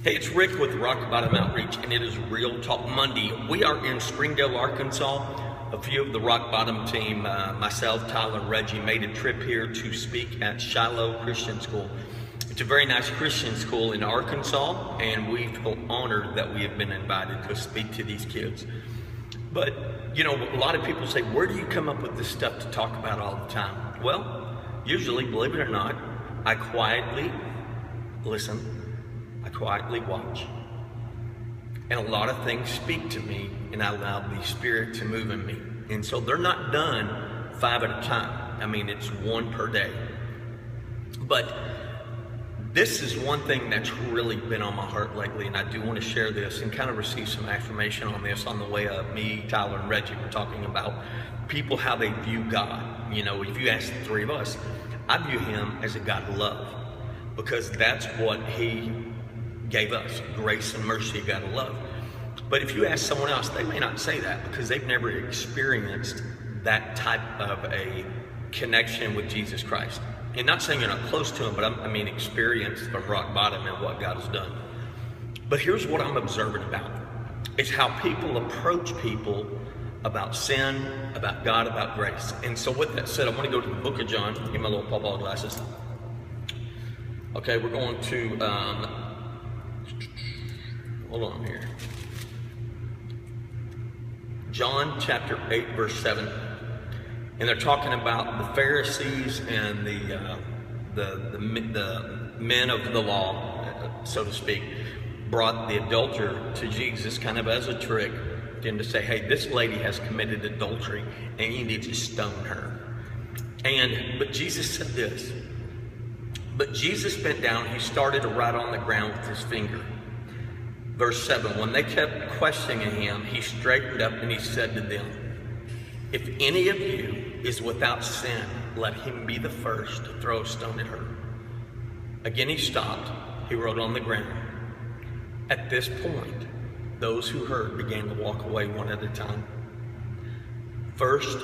Hey, it's Rick with Rock Bottom Outreach, and it is Real Talk Monday. We are in Springdale, Arkansas. A few of the Rock Bottom team, myself, Tyler, and Reggie, made a trip here to speak at Shiloh Christian School. It's a very nice Christian school in Arkansas, and we feel honored that we have been invited to speak to these kids. But, you know, a lot of people say, where do you come up with this stuff to talk about all the time? Well, usually, believe it or not, I quietly listen. I quietly watch. And a lot of things speak to me, and I allow the Spirit to move in me. And so they're not done 5 at a time. I mean, it's 1 per day. But this is one thing that's really been on my heart lately, and I do want to share this and kind of receive some affirmation on this on the way up. Me, Tyler, and Reggie were talking about people, how they view God. You know, if you ask the 3 of us, I view Him as a God of love, because that's what He gave us, grace and mercy, God of love. But if you ask someone else, they may not say that because they've never experienced that type of a connection with Jesus Christ. And not saying you're not close to Him, but I mean experience from rock bottom and what God has done. But here's what I'm observing about. It's how people approach people about sin, about God, about grace. And so with that said, I want to go to the book of John. Get my little pawpaw glasses. Okay, we're going to hold on here. John chapter 8, verse 7. And they're talking about the Pharisees and the men of the law, so to speak, brought the adulterer to Jesus kind of as a trick, and to say, hey, this lady has committed adultery and you need to stone her. But Jesus said this. But Jesus bent down, He started to write on the ground with His finger. Verse 7, when they kept questioning Him, He straightened up and He said to them, if any of you is without sin, let him be the first to throw a stone at her. Again He stopped, He wrote on the ground. At this point, those who heard began to walk away one at a time. First,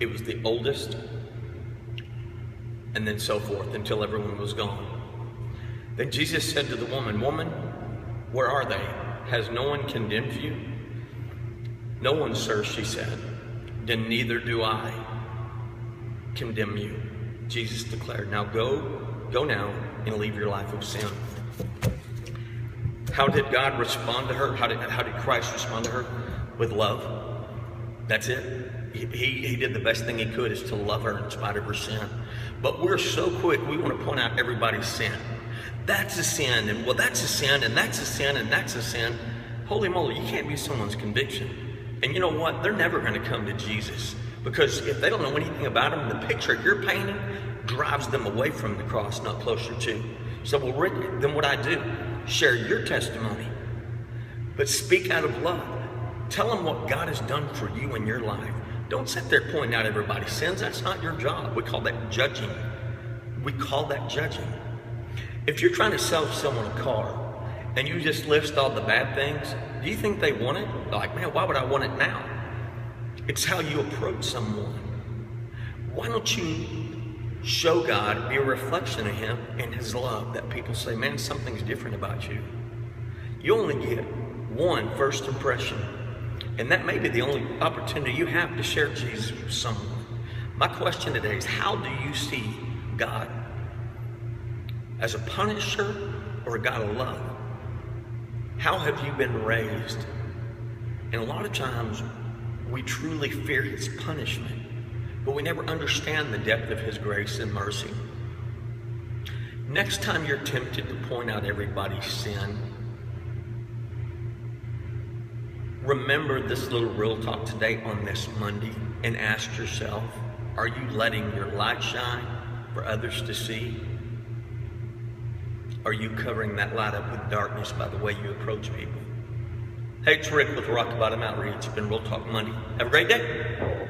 it was the oldest, and then so forth until everyone was gone. Then Jesus said to the woman, woman, where are they? Has no one condemned you? No one, sir, she said. Then neither do I condemn you. Jesus declared, now go now and leave your life of sin. How did God respond to her? How did Christ respond to her? With love. That's it. He did the best thing He could, is to love her in spite of her sin. But we're so quick, we want to point out everybody's sin. That's a sin, and well, that's a sin, and that's a sin, and that's a sin. Holy moly, you can't be someone's conviction. And you know what? They're never going to come to Jesus, because if they don't know anything about Him, the picture you're painting drives them away from the cross, not closer to. So, well, Rick, then what I do? Share your testimony, but speak out of love. Tell them what God has done for you in your life. Don't sit there pointing out everybody's sins. That's not your job. We call that judging. We call that judging. If you're trying to sell someone a car and you just list all the bad things, do you think they want it? Like, man, why would I want it now? It's how you approach someone. Why don't you show God, be a reflection of Him and His love, that people say, man, something's different about you. You only get one first impression, and that may be the only opportunity you have to share Jesus with someone. My question today is, how do you see God? As a punisher or a God of love? How have you been raised? And a lot of times we truly fear His punishment, but we never understand the depth of His grace and mercy. Next time you're tempted to point out everybody's sin, remember this little real talk today on this Monday and ask yourself, are you letting your light shine for others to see? Are you covering that light up with darkness by the way you approach people? Hey, it's Rick with Rock Bottom Outreach. It's been Real Talk Monday. Have a great day.